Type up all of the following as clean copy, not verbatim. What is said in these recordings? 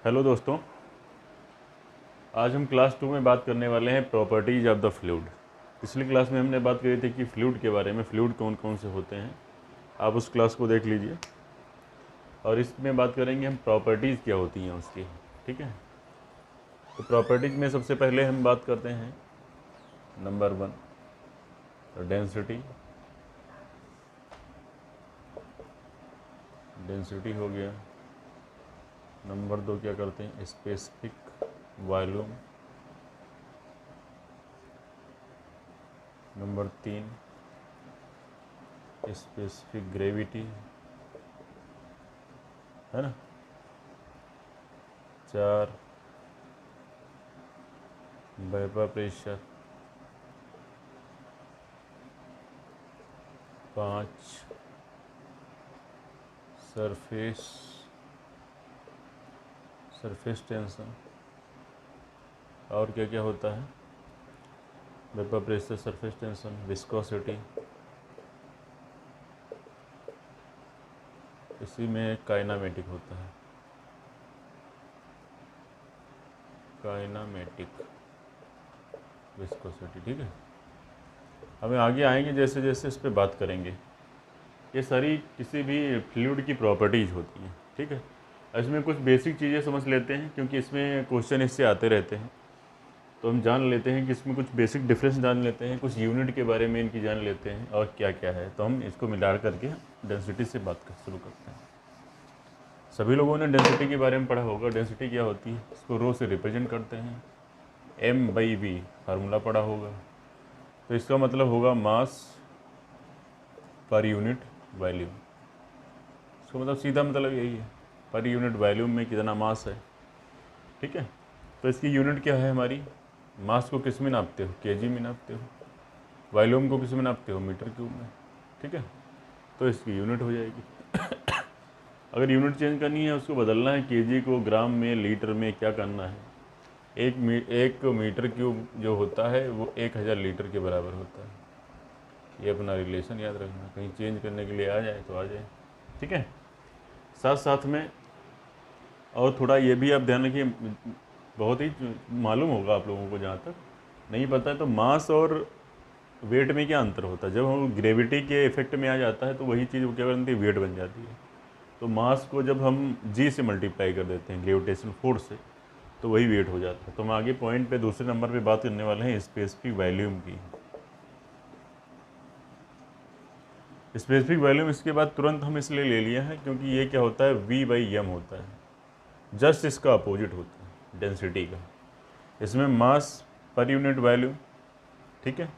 Hello दोस्तों, आज हम क्लास 2 में बात करने वाले हैं प्रॉपर्टीज़ ऑफ द फ्लूइड। पिछली क्लास में हमने बात करी थी कि फ्लूइड के बारे में, फ्लूइड कौन कौन से होते हैं। आप उस क्लास को देख लीजिए। और इसमें बात करेंगे हम प्रॉपर्टीज़ क्या होती हैं उसकी। ठीक है, तो प्रॉपर्टीज़ में सबसे पहले हम बात करते हैं नंबर 1 डेंसिटी। डेंसिटी हो गया। नंबर 2 क्या करते हैं, specific volume. Number 3 specific gravity, है ना। 4 वेपर प्रेशर। 5 surface tension. और क्या क्या होता है, vapour pressure, surface tension, viscosity. इसी में काइनामेटिक होता है, काइनामेटिक विस्कोसिटी। ठीक है, हमें आगे आएंगे जैसे जैसे इस पर बात करेंगे। ये सारी किसी भी फ्लूइड की प्रॉपर्टीज़ होती हैं। ठीक है, इसमें कुछ बेसिक चीज़ें समझ लेते हैं क्योंकि इसमें क्वेश्चन इससे आते रहते हैं। तो हम जान लेते हैं कि इसमें कुछ बेसिक डिफरेंस जान लेते हैं, कुछ यूनिट के बारे में इनकी जान लेते हैं और क्या क्या है। तो हम इसको मिला करके डेंसिटी से बात कर शुरू करते हैं। सभी लोगों ने डेंसिटी के बारे में पढ़ा होगा। डेंसिटी क्या होती है, इसको रो से रिप्रेजेंट करते हैं। M/V फार्मूला पढ़ा होगा। तो इसका मतलब होगा मास पर यूनिट वॉल्यूम। इसका मतलब सीधा मतलब यही है, पर यूनिट वॉल्यूम में कितना मास है। ठीक है, तो इसकी यूनिट क्या है हमारी। मास को किस में नापते हो, केजी में नापते हो। वॉल्यूम को किस में नापते हो, मीटर क्यूब में। ठीक है, तो इसकी यूनिट हो जाएगी। अगर यूनिट चेंज करनी है, उसको बदलना है, केजी को ग्राम में, लीटर में, क्या करना है। एक मीटर क्यूब जो होता है वो 1000 लीटर के बराबर होता है। ये अपना रिलेशन याद रखना, कहीं चेंज करने के लिए आ जाए तो आ जाए। ठीक है, साथ साथ में और थोड़ा ये भी आप ध्यान रखिए, बहुत ही मालूम होगा आप लोगों को, जहाँ तक नहीं पता है तो मास और वेट में क्या अंतर होता है। जब हम ग्रेविटी के इफेक्ट में आ जाता है तो वही चीज़ वो क्या बनती है, वेट बन जाती है। तो मास को जब हम जी से मल्टीप्लाई कर देते हैं, ग्रेविटेशन फोर्स से, तो वही वेट हो जाता है। तो हम आगे पॉइंट पे दूसरे नंबर पे बात करने वाले हैं स्पेसिफिक वॉल्यूम की। स्पेसिफिक वॉल्यूम इसके बाद तुरंत हम इसलिए ले लिया है क्योंकि ये क्या होता है, V/m होता है। जस्ट इसका अपोजिट होता है डेंसिटी का। इसमें मास पर यूनिट वॉल्यूम। ठीक है,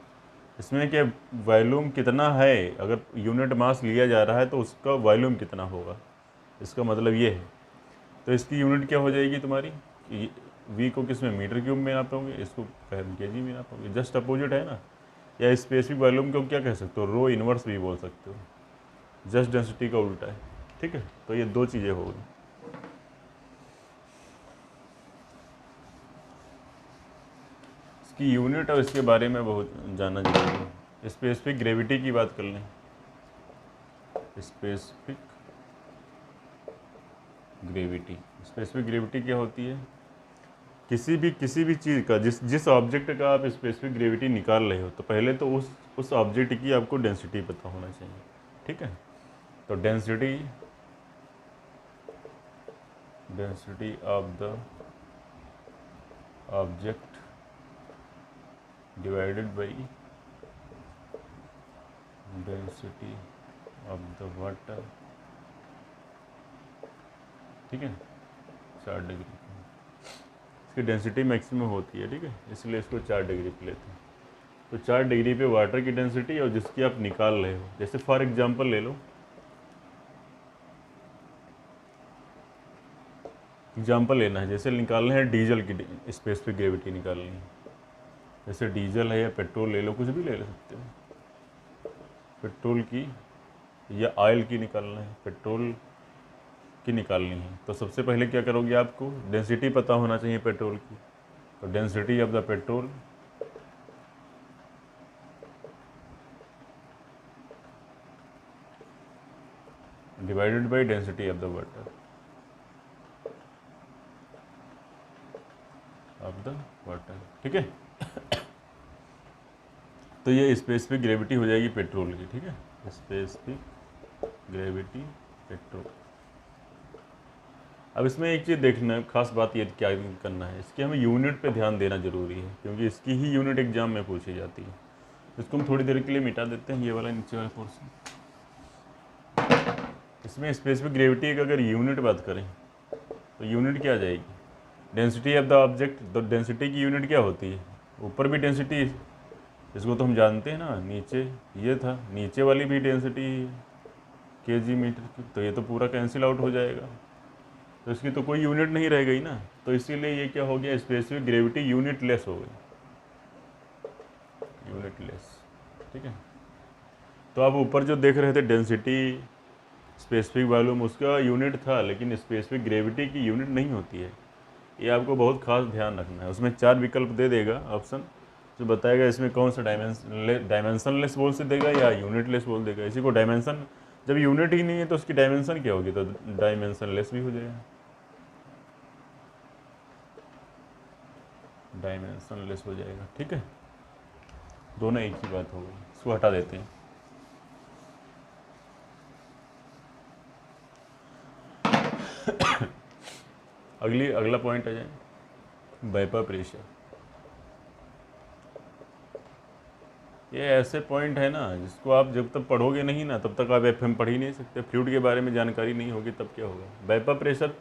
इसमें क्या वॉल्यूम कितना है, अगर यूनिट मास लिया जा रहा है तो उसका वॉल्यूम कितना होगा, इसका मतलब ये है। तो इसकी यूनिट क्या हो जाएगी तुम्हारी, वी को किस में, मीटर क्यूब में नापोगे, इसको केजी में नापोगे। जस्ट अपोजिट है ना। या स्पेसिफिक वॉल्यूम को क्या कह सकते हो, रो इनवर्स भी बोल सकते हो। जस्ट डेंसिटी का उल्टा है। ठीक है, तो ये दो चीज़ें हो गई। इसकी यूनिट और इसके बारे में बहुत जानना जरूरी है। स्पेसिफिक ग्रेविटी की बात कर लें। स्पेसिफिक ग्रेविटी, स्पेसिफिक ग्रेविटी क्या होती है, किसी भी चीज़ का, जिस ऑब्जेक्ट का आप स्पेसिफिक ग्रेविटी निकाल रहे हो, तो पहले तो उस ऑब्जेक्ट की आपको डेंसिटी पता होना चाहिए। ठीक है, तो density of the object divided by density of the water. ठीक है, 4 डिग्री इसकी डेंसिटी मैक्सिमम होती है। ठीक है, इसलिए इसको 4 डिग्री पे लेते हैं। तो 4 डिग्री पे वाटर की डेंसिटी और जिसकी आप निकाल रहे हो, जैसे फॉर एग्जांपल ले लो, एग्जांपल लेना है, जैसे निकालना है डीजल की स्पेसिफिक ग्रेविटी निकालनी है। जैसे डीजल है या पेट्रोल ले लो, कुछ भी ले सकते हो। पेट्रोल की या ऑयल की निकालना है, पेट्रोल की निकालनी है, तो सबसे पहले क्या करोगे, आपको डेंसिटी पता होना चाहिए पेट्रोल की। तो density of the petrol divided by density of the water. Of the water, ठीक है। तो ये स्पेसिफिक ग्रेविटी हो जाएगी पेट्रोल की, ठीक है, स्पेसिफिक ग्रेविटी पेट्रोल। अब इसमें एक चीज़ देखना, खास बात ये क्या करना है, इसकी हमें यूनिट पे ध्यान देना जरूरी है, क्योंकि इसकी ही यूनिट एग्जाम में पूछी जाती है। इसको हम थोड़ी देर के लिए मिटा देते हैं, ये वाला नीचे वाला पोर्शन। इसमें स्पेसिफिक ग्रेविटी की अगर यूनिट बात करें तो यूनिट क्या आ जाएगी, डेंसिटी ऑफ द ऑब्जेक्ट। तो डेंसिटी की यूनिट क्या होती है, ऊपर भी डेंसिटी, इसको तो हम जानते हैं ना, नीचे ये था, नीचे वाली भी डेंसिटी kg मीटर की, तो ये तो पूरा कैंसिल आउट हो जाएगा, तो इसकी तो कोई यूनिट नहीं रह गई ना। तो इसीलिए ये क्या हो गया, स्पेसिफिक ग्रेविटी यूनिट लेस हो गई, यूनिट लेस, ठीक है। तो आप ऊपर जो देख रहे थे डेंसिटी, स्पेसिफिक वॉल्यूम, उसका यूनिट था, लेकिन स्पेसिफिक ग्रेविटी की यूनिट नहीं होती है। ये आपको बहुत खास ध्यान रखना है। उसमें 4 विकल्प दे देगा ऑप्शन, जो बताएगा इसमें कौन सा डायमेंशन लेस बोल से देगा या यूनिट लेस बोल देगा। इसी को डायमेंशन, जब यूनिट ही नहीं है तो उसकी डायमेंशन क्या होगी, तो डायमेंशन लेस भी हो जाएगा, डायमेंशन लेस हो जाएगा, ठीक है। दोनों एक ही बात होगी, इसको हटा देते हैं। अगला पॉइंट आ जाए, वेपर प्रेशर। ये ऐसे पॉइंट है ना जिसको आप जब तक पढ़ोगे नहीं ना, तब तक आप एफएम पढ़ ही नहीं सकते। फ्लूइड के बारे में जानकारी नहीं होगी तब क्या होगा। वेपर प्रेशर,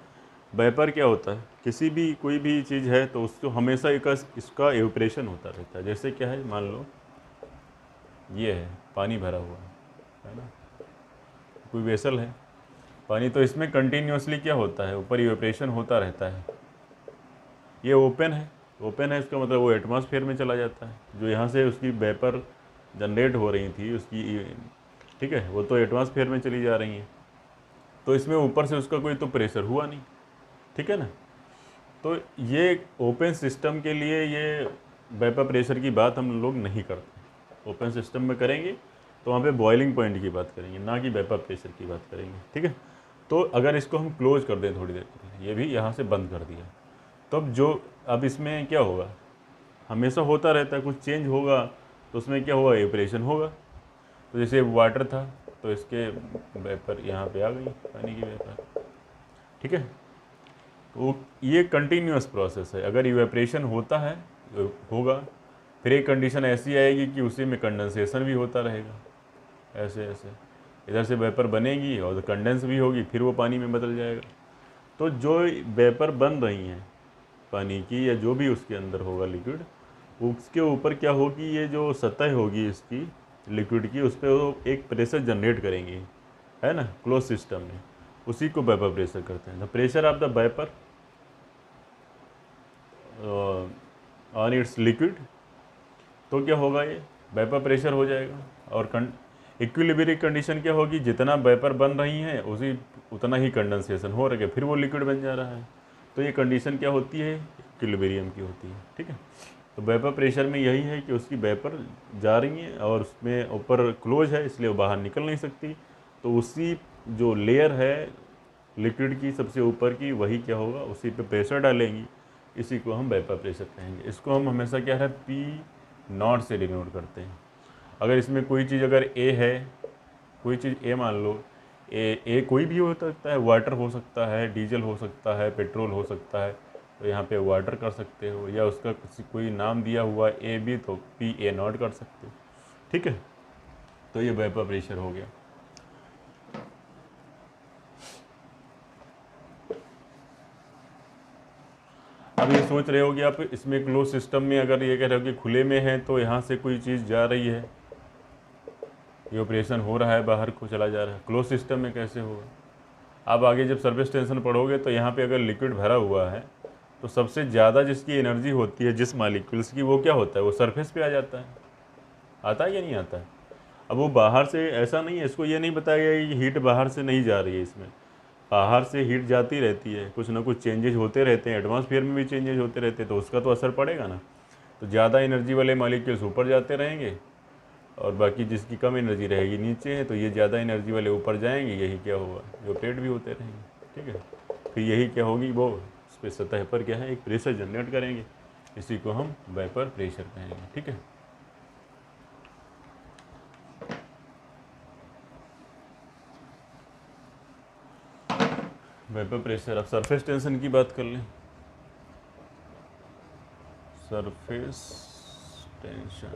वेपर क्या होता है, किसी भी कोई भी चीज़ है तो उसको हमेशा इसका एवप्रेशन होता रहता है। जैसे क्या है, मान लो ये है पानी भरा हुआ है ना, कोई वेसल है पानी, तो इसमें कंटिन्यूसली क्या होता है, ऊपर इवेपरेशन होता रहता है। ये ओपन है, ओपन है इसका मतलब वो एटमॉस्फेयर में चला जाता है। जो यहाँ से उसकी वेपर जनरेट हो रही थी उसकी, ठीक है, वो तो एटमॉस्फेयर में चली जा रही हैं, तो इसमें ऊपर से उसका कोई तो प्रेशर हुआ नहीं, ठीक है ना। तो ये ओपन सिस्टम के लिए ये वेपर प्रेशर की बात हम लोग नहीं करते। ओपन सिस्टम में करेंगे तो वहाँ पे बॉइलिंग पॉइंट की बात करेंगे, ना कि वेपर प्रेशर की बात करेंगे, ठीक है। तो अगर इसको हम क्लोज कर दें थोड़ी देर के लिए, ये भी यहाँ से बंद कर दिया, तो अब इसमें क्या होगा, हमेशा होता रहता है, कुछ चेंज होगा तो उसमें क्या होगा, एवपोरेशन होगा। तो जैसे वाटर था तो इसके वेपर यहाँ पे आ गई, पानी की वेपर, ठीक है। तो ये कंटिन्यूअस प्रोसेस है। अगर इवेपरेशन होता है होगा, फिर एक कंडीशन ऐसी आएगी कि उसी में कंडेंसेशन भी होता रहेगा, ऐसे ऐसे इधर से वेपर बनेगी और कंडेंस भी होगी, फिर वो पानी में बदल जाएगा। तो जो वेपर बन रही हैं पानी की, या जो भी उसके अंदर होगा लिक्विड, उसके ऊपर क्या होगी, ये जो सतह होगी इसकी लिक्विड की, उस पर वो एक प्रेशर जनरेट करेंगी, है ना, क्लोज सिस्टम में। उसी को वेपर प्रेशर करते हैं। The pressure of the vapour on it's liquid, तो क्या होगा, ये वेपर प्रेशर हो जाएगा। और इक्विलिब्रियम कंडीशन क्या होगी, जितना वेपर बन रही हैं उतना ही कंडेंसेशन हो रहा है, फिर वो लिक्विड बन जा रहा है। तो ये कंडीशन क्या होती है, इक्विलिब्रियम की होती है, ठीक है। तो वेपर प्रेशर में यही है कि उसकी वेपर जा रही है और उसमें ऊपर क्लोज है, इसलिए वो बाहर निकल नहीं सकती। तो उसी जो लेयर है लिक्विड की सबसे ऊपर की, वही क्या होगा, उसी पे प्रेशर डालेंगी, इसी को हम वेपर प्रेशर कहेंगे। इसको हम हमेशा क्या है, P0 से डिनोट करते हैं। अगर इसमें कोई चीज़ अगर ए है, कोई चीज़ ए मान लो, ए कोई भी हो सकता है, वाटर हो सकता है, डीजल हो सकता है, पेट्रोल हो सकता है, तो यहाँ पे वाटर कर सकते हो, या उसका कोई नाम दिया हुआ ए भी, तो PA0 कर सकते हो, ठीक है। तो ये वेपर प्रेशर हो गया। अब ये सोच रहे हो कि आप इसमें क्लोज सिस्टम में अगर ये कह रहे हो कि खुले में है, तो यहाँ से कोई चीज़ जा रही है, ये ऑपरेशन हो रहा है, बाहर को चला जा रहा है, क्लोज सिस्टम में कैसे होगा। आप आगे जब सरफेस टेंशन पढ़ोगे तो यहाँ पे अगर लिक्विड भरा हुआ है तो सबसे ज़्यादा जिसकी एनर्जी होती है जिस मालिक्यूल्स की, वो क्या होता है, वो सरफेस पे आ जाता है। आता है या नहीं आता है। अब वो बाहर से ऐसा नहीं है, इसको ये नहीं बताया गया कि हीट बाहर से नहीं जा रही है, इसमें बाहर से हीट जाती रहती है, कुछ ना कुछ चेंजेज होते रहते हैं, एटमॉस्फेयर में भी चेंजेज होते रहते हैं, तो उसका तो असर पड़ेगा ना। तो ज़्यादा एनर्जी वाले मालिक्यूल्स ऊपर जाते रहेंगे और बाकी जिसकी कम एनर्जी रहेगी नीचे है, तो ये ज़्यादा एनर्जी वाले ऊपर जाएंगे, यही क्या होगा, इवेपोरेट भी होते रहेंगे, ठीक है। फिर यही क्या होगी, वो उस पर सतह पर क्या है, एक प्रेशर जनरेट करेंगे, इसी को हम वेपर प्रेशर कहेंगे। ठीक है, वेपर प्रेशर। अब सरफेस टेंशन की बात कर लें। सरफेस टेंशन,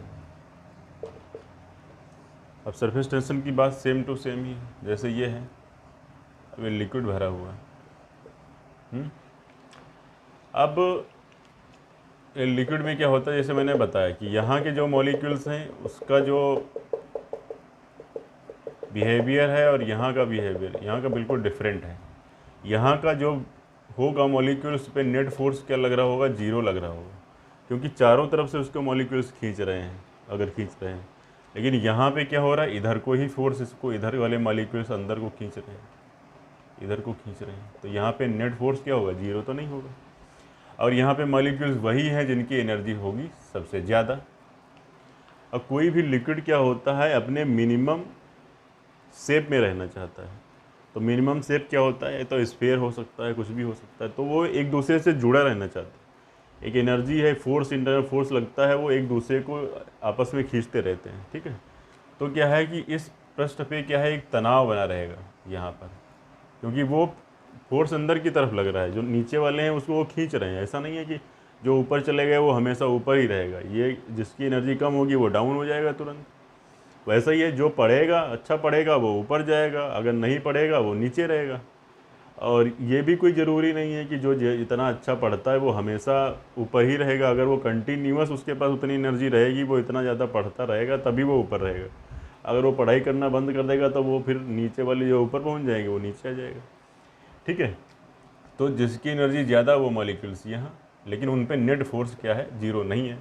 अब सरफेस टेंशन की बात सेम टू सेम ही है। जैसे ये है, अब ये लिक्विड भरा हुआ है। अब लिक्विड में क्या होता है, जैसे मैंने बताया कि यहाँ के जो मॉलिक्यूल्स हैं उसका जो बिहेवियर है और यहाँ का बिहेवियर यहाँ का बिल्कुल डिफरेंट है। यहाँ का जो होगा मॉलिक्यूल्स पे नेट फोर्स क्या लग रहा होगा, जीरो लग रहा होगा, क्योंकि चारों तरफ से उसको मॉलिक्यूल्स खींच रहे हैं, अगर खींच रहे हैं। लेकिन यहाँ पे क्या हो रहा है, इधर को ही फोर्स, इसको इधर वाले मॉलिक्यूल्स अंदर को खींच रहे हैं, इधर को खींच रहे हैं। तो यहाँ पे नेट फोर्स क्या होगा, जीरो तो नहीं होगा। और यहाँ पे मॉलिक्यूल्स वही हैं जिनकी एनर्जी होगी सबसे ज़्यादा। अब कोई भी लिक्विड क्या होता है, अपने मिनिमम शेप में रहना चाहता है। तो मिनिमम शेप क्या होता है, तो स्फीयर हो सकता है, कुछ भी हो सकता है। तो वो एक दूसरे से जुड़ा रहना चाहता है। एक एनर्जी है, फोर्स, इंटरनल फोर्स लगता है, वो एक दूसरे को आपस में खींचते रहते हैं। ठीक है, तो क्या है कि इस पृष्ठ पे क्या है, एक तनाव बना रहेगा यहाँ पर, क्योंकि वो फोर्स अंदर की तरफ लग रहा है, जो नीचे वाले हैं उसको वो खींच रहे हैं। ऐसा नहीं है कि जो ऊपर चले गए वो हमेशा ऊपर ही रहेगा, ये जिसकी एनर्जी कम होगी वो डाउन हो जाएगा तुरंत। वैसा ही है, जो पढ़ेगा अच्छा पढ़ेगा वो ऊपर जाएगा, अगर नहीं पढ़ेगा वो नीचे रहेगा। और ये भी कोई ज़रूरी नहीं है कि जो इतना अच्छा पढ़ता है वो हमेशा ऊपर ही रहेगा। अगर वो कंटिन्यूअस उसके पास उतनी एनर्जी रहेगी, वो इतना ज़्यादा पढ़ता रहेगा तभी वो ऊपर रहेगा। अगर वो पढ़ाई करना बंद कर देगा तो वो फिर नीचे वाली जो ऊपर पहुंच जाएंगे वो नीचे आ जाएगा। ठीक है, तो जिसकी एनर्जी ज़्यादा वो मॉलिक्यूल्स यहाँ, लेकिन उन पर नेट फोर्स क्या है, जीरो नहीं है।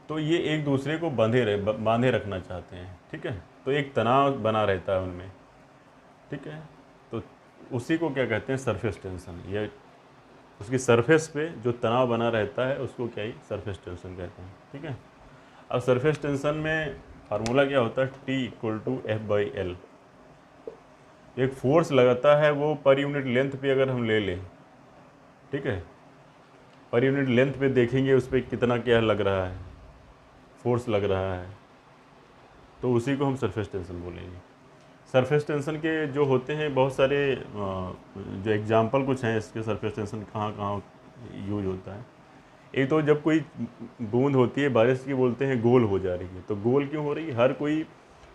तो ये एक दूसरे को बांधे रखना चाहते हैं। ठीक है, तो एक तनाव बना रहता है उनमें। ठीक है, तो उसी को क्या कहते हैं, सरफेस टेंशन। ये उसकी सरफेस पे जो तनाव बना रहता है उसको क्या ही सरफेस टेंशन कहते हैं। ठीक है, अब सरफेस टेंशन में फार्मूला क्या होता है, T=F/L। एक फोर्स लगाता है वो पर यूनिट लेंथ पे अगर हम ले लें, ठीक है, पर यूनिट लेंथ पे देखेंगे उस पर कितना क्या लग रहा है, फोर्स लग रहा है, तो उसी को हम सरफेस टेंशन बोलेंगे। सरफेस टेंशन के जो होते हैं बहुत सारे जो एग्जांपल कुछ हैं इसके, सरफेस टेंशन कहाँ कहाँ यूज होता है। एक तो जब कोई बूंद होती है बारिश की, बोलते हैं गोल हो जा रही है। तो गोल क्यों हो रही है, हर कोई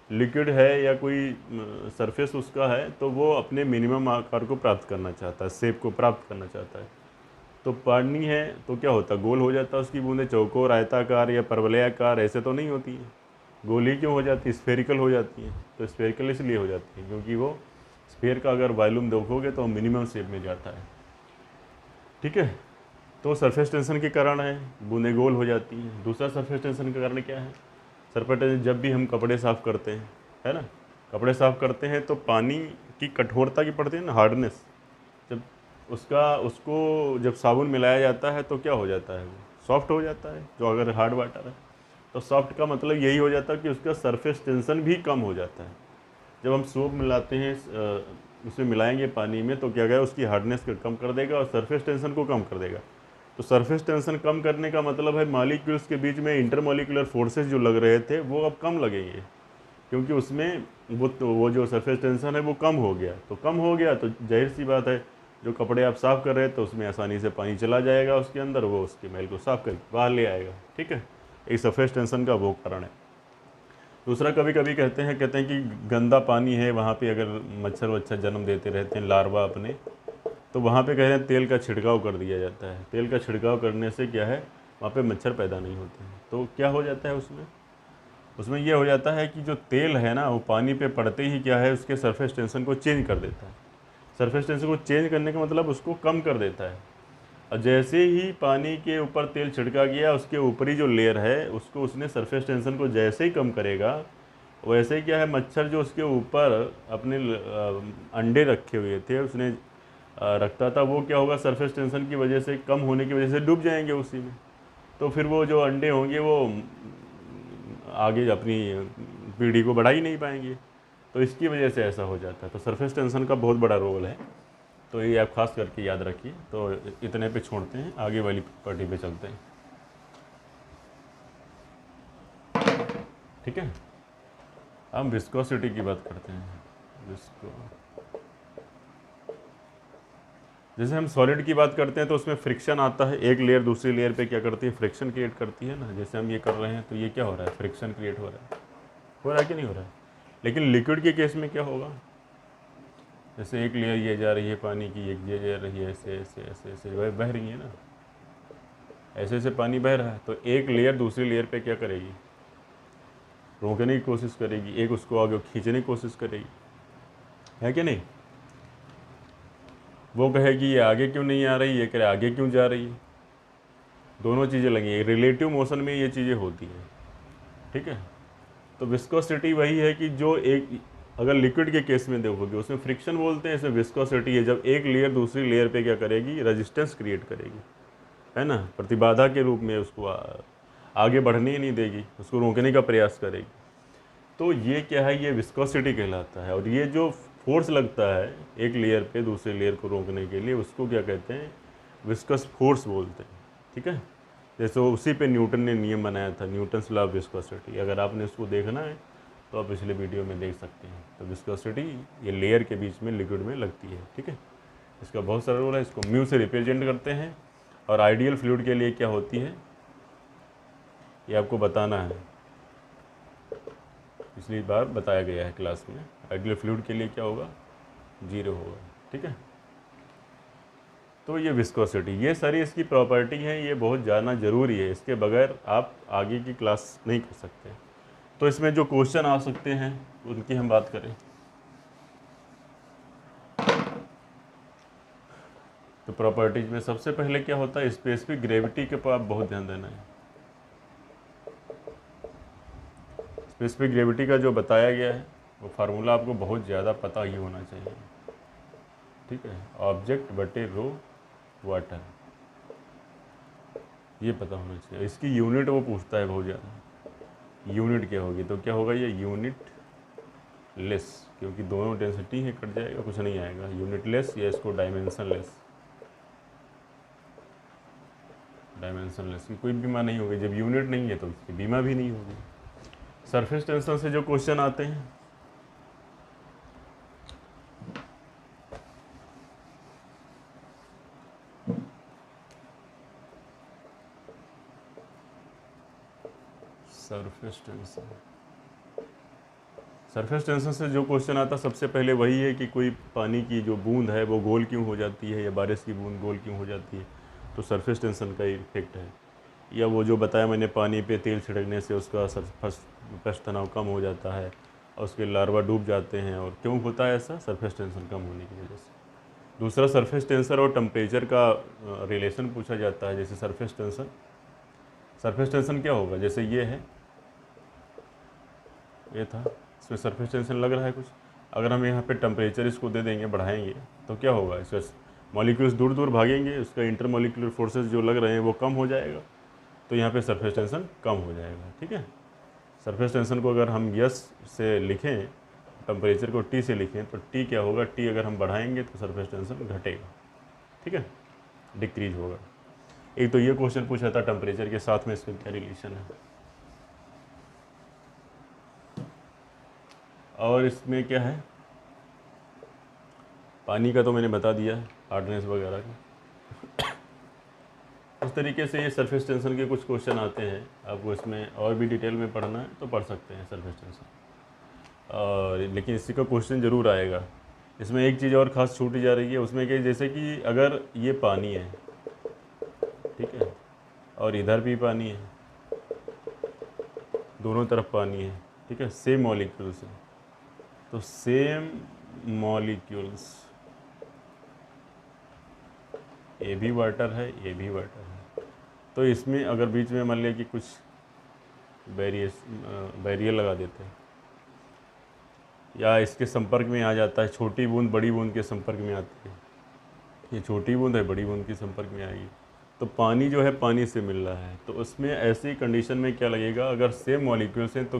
लिक्विड है या कोई सरफेस उसका है तो वो अपने मिनिमम आकार को प्राप्त करना चाहता है, शेप को प्राप्त करना चाहता है। तो पानी है तो क्या होता है, गोल हो जाता है उसकी बूंदें, चौकोर, आयताकार या परवलयाकार ऐसे तो नहीं होती है। गोल ही क्यों हो जाती है, स्फेरिकल हो जाती है। तो स्फेरिकल इसलिए हो जाती है क्योंकि वो स्फेयर का अगर वॉल्यूम देखोगे तो मिनिमम शेप में जाता है। ठीक है, तो सरफेस टेंशन के कारण है बूंदें गोल हो जाती हैं। दूसरा सरफेस टेंशन का कारण क्या है, सरफेस टेंशन जब भी हम कपड़े साफ़ करते हैं, है ना, कपड़े साफ़ करते हैं तो पानी की कठोरता की पड़ती है ना, हार्डनेस, जब उसको जब साबुन मिलाया जाता है तो क्या हो जाता है, वो सॉफ्ट हो जाता है। जो अगर हार्ड वाटर है तो सॉफ्ट का मतलब यही हो जाता है कि उसका सरफेस टेंशन भी कम हो जाता है। जब हम सोप मिलाते हैं उसमें मिलाएंगे पानी में तो क्या करेगा, उसकी हार्डनेस को कम कर देगा और सरफेस टेंशन को कम कर देगा। तो सरफेस टेंशन कम करने का मतलब है मॉलिक्यूल्स के बीच में इंटरमॉलिक्यूलर फोर्सेस जो लग रहे थे वो अब कम लगेंगे, क्योंकि उसमें वो जो सरफेस टेंशन है वो कम हो गया। तो कम हो गया तो जाहिर सी बात है जो कपड़े आप साफ़ कर रहे हैं तो उसमें आसानी से पानी चला जाएगा उसके अंदर, वो उसके मैल को साफ़ करके बाहर ले आएगा। ठीक है, एक सरफेस टेंशन का वो कारण है। दूसरा कभी कभी कहते हैं कि गंदा पानी है, वहाँ पे अगर मच्छर वच्छर जन्म देते रहते हैं लार्वा अपने, तो वहाँ पे कह रहे हैं तेल का छिड़काव कर दिया जाता है। तेल का छिड़काव करने से क्या है, वहाँ पे मच्छर पैदा नहीं होते हैं। तो क्या हो जाता है उसमें ये हो जाता है कि जो तेल है ना वो पानी पे पड़ते ही क्या है, उसके सरफेस टेंशन को चेंज कर देता है। सरफेस टेंशन को चेंज करने का मतलब उसको कम कर देता है। और जैसे ही पानी के ऊपर तेल छिड़का गया, उसके ऊपरी जो लेयर है उसको उसने सरफेस टेंशन को जैसे ही कम करेगा, वैसे ही क्या है, मच्छर जो उसके ऊपर अपने अंडे रखे हुए थे उसने रखता था, वो क्या होगा, सरफेस टेंशन की वजह से, कम होने की वजह से डूब जाएंगे उसी में। तो फिर वो जो अंडे होंगे वो आगे अपनी पीढ़ी को बढ़ा ही नहीं पाएंगे। तो इसकी वजह से ऐसा हो जाता है। तो सरफेस टेंशन का बहुत बड़ा रोल है, तो ये आप खास करके याद रखिए। तो इतने पे छोड़ते हैं, आगे वाली पार्टी पे चलते हैं। ठीक है। हम विस्कोसिटी की बात करते हैं। जैसे हम सॉलिड की बात करते हैं तो उसमें फ्रिक्शन आता है, एक लेयर दूसरी लेयर पे क्या करती है, फ्रिक्शन क्रिएट करती है ना। जैसे हम ये कर रहे हैं तो ये क्या हो रहा है, फ्रिक्शन क्रिएट हो रहा है कि नहीं हो रहा है। लेकिन लिक्विड के केस में क्या होगा, जैसे एक लेयर ये जा रही है पानी की, एक ये जा रही है, ऐसे ऐसे ऐसे ऐसे बह रही है ना, ऐसे ऐसे पानी बह रहा है, तो एक लेयर दूसरी लेयर पे क्या करेगी, रोकने की कोशिश करेगी, एक उसको आगे खींचने की कोशिश करेगी, है कि नहीं। वो कहेगी ये आगे क्यों नहीं आ रही, ये कहे आगे क्यों जा रही है, दोनों चीज़ें लगी। रिलेटिव मोशन में ये चीज़ें होती हैं, ठीक है। तो विस्कोसिटी वही है कि जो एक, अगर लिक्विड के केस में देखोगे उसमें फ्रिक्शन बोलते हैं, इसमें विस्कोसिटी है जब एक लेयर दूसरी लेयर पे क्या करेगी, रेजिस्टेंस क्रिएट करेगी, है ना, प्रतिबाधा के रूप में उसको आगे बढ़ने ही नहीं देगी, उसको रोकने का प्रयास करेगी। तो ये क्या है, ये विस्कोसिटी कहलाता है। और ये जो फोर्स लगता है एक लेयर पे दूसरे लेयर को रोकने के लिए, उसको क्या कहते हैं, विस्कस फोर्स बोलते हैं, ठीक है। जैसे उसी पे न्यूटन ने नियम बनाया था, न्यूटन्स लॉ ऑफ विस्कोसिटी। अगर आपने उसको देखना है तो आप पिछले वीडियो में देख सकते हैं। तो विस्कोसिटी ये लेयर के बीच में लिक्विड में लगती है, ठीक है। इसका बहुत सारा रोल है, इसको म्यू से रिप्रेजेंट करते हैं। और आइडियल फ्लूइड के लिए क्या होती है ये आपको बताना है, पिछली बार बताया गया है क्लास में। आइडियल फ्लूइड के लिए क्या होगा, 0 होगा, ठीक है। तो ये विस्कोसिटी, ये सारी इसकी प्रॉपर्टी है, ये बहुत जानना ज़रूरी है, इसके बगैर आप आगे की क्लास नहीं कर सकते। तो इसमें जो क्वेश्चन आ सकते हैं उनकी हम बात करें तो प्रॉपर्टीज में सबसे पहले क्या होता है, स्पेसिफिक ग्रेविटी के ऊपर आप बहुत ध्यान देना है। स्पेसिफिक ग्रेविटी का जो बताया गया है वो फार्मूला आपको बहुत ज़्यादा पता ही होना चाहिए, ठीक है। ऑब्जेक्ट बटे रो वाटर, ये पता होना चाहिए। इसकी यूनिट वो पूछता है बहुत ज़्यादा, यूनिट क्या होगी, तो क्या होगा, ये यूनिट लेस, क्योंकि दोनों डेंसिटी है, कट जाएगा, कुछ नहीं आएगा, यूनिट लेस, या इसको डायमेंशन लेस। डायमेंशन लेस की कोई बीमा नहीं होगी, जब यूनिट नहीं है तो उसकी बीमा भी नहीं होगी। सरफेस टेंशन से जो क्वेश्चन आते हैं, सरफेस टेंशन से जो क्वेश्चन आता सबसे पहले वही है कि कोई पानी की जो बूंद है वो गोल क्यों हो जाती है, या बारिश की बूंद गोल क्यों हो जाती है, तो सरफेस टेंशन का इफेक्ट है। या वो जो बताया मैंने, पानी पे तेल छिड़कने से उसका सरफेस तनाव कम हो जाता है और उसके लार्वा डूब जाते हैं, और क्यों होता है ऐसा, सरफेस टेंशन कम होने की वजह से। दूसरा, सरफेस टेंशन और टेम्परेचर का रिलेशन पूछा जाता है। जैसे सरफेस टेंशन क्या होगा, जैसे ये है, ये था, इसमें सरफेस टेंशन लग रहा है कुछ, अगर हम यहाँ पे टेम्परेचर इसको दे देंगे, बढ़ाएंगे, तो क्या होगा, इसका मॉलिक्यूल्स दूर दूर भागेंगे, उसका इंटरमॉलिक्यूलर फोर्सेस जो लग रहे हैं वो कम हो जाएगा, तो यहाँ पे सरफेस टेंशन कम हो जाएगा, ठीक है। सरफेस टेंशन को अगर हम यस से लिखें, टेम्परेचर को टी से लिखें, तो टी क्या होगा, टी अगर हम बढ़ाएंगे तो सरफेस टेंशन घटेगा, ठीक है, डिक्रीज होगा। एक तो ये क्वेश्चन पूछा था टेम्परेचर के साथ में इसका क्या रिलेशन है। और इसमें क्या है, पानी का तो मैंने बता दिया है, हार्डनेस वगैरह का। उस तरीके से ये सरफेस टेंशन के कुछ क्वेश्चन आते हैं, आपको इसमें और भी डिटेल में पढ़ना है तो पढ़ सकते हैं सरफेस टेंशन। और लेकिन इसी का क्वेश्चन ज़रूर आएगा। इसमें एक चीज़ और ख़ास छूटी जा रही है, उसमें कि जैसे कि अगर ये पानी है, ठीक है, और इधर भी पानी है, दोनों तरफ पानी है, ठीक है, सेम मॉलिक्यूल्स है, तो सेम मॉलिक्यूल्स, ये भी वाटर है, ये भी वाटर है, तो इसमें अगर बीच में मान लिया कि कुछ बैरियर लगा देते हैं, या इसके संपर्क में आ जाता है, छोटी बूंद बड़ी बूंद के संपर्क में आती है, ये छोटी बूंद है, बड़ी बूंद के संपर्क में आएगी, तो पानी जो है पानी से मिल रहा है, तो उसमें ऐसी कंडीशन में क्या लगेगा, अगर सेम मॉलिक्यूल्स हैं तो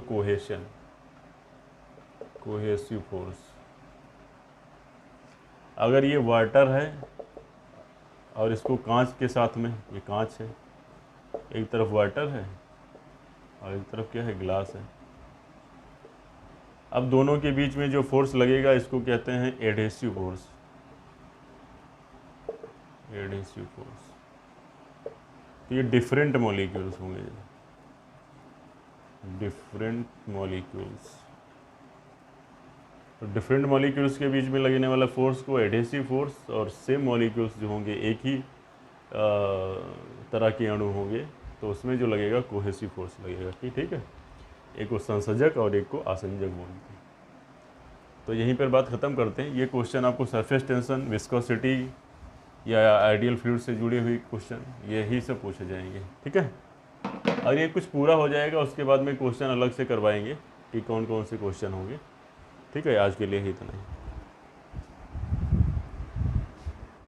कोहेसिव फोर्स। अगर ये वाटर है और इसको कांच के साथ में, ये कांच है, एक तरफ वाटर है और एक तरफ क्या है, ग्लास है, अब दोनों के बीच में जो फोर्स लगेगा इसको कहते हैं एडहेसिव फोर्स। एडहेसिव फोर्स, तो ये डिफरेंट मॉलिक्यूल्स होंगे, डिफरेंट मॉलिक्यूल्स। तो डिफरेंट मॉलिक्यूल्स के बीच में लगने वाला फोर्स को एडहेसिव फोर्स, और सेम मॉलिक्यूल्स जो होंगे एक ही तरह के अणु होंगे तो उसमें जो लगेगा कोहेसिव फोर्स लगेगा। ठीक है, एक को संसर्जक और एक को आसंजक बोलते हैं। तो यहीं पर बात ख़त्म करते हैं। ये क्वेश्चन आपको सरफेस टेंशन, विस्कोसिटी या आइडियल फ्लूइड से जुड़े हुए क्वेश्चन यही सब पूछे जाएंगे। ठीक है, और ये कुछ पूरा हो जाएगा उसके बाद में क्वेश्चन अलग से करवाएंगे कि कौन कौन से क्वेश्चन होंगे। ठीक है, आज के लिए ही इतना ही।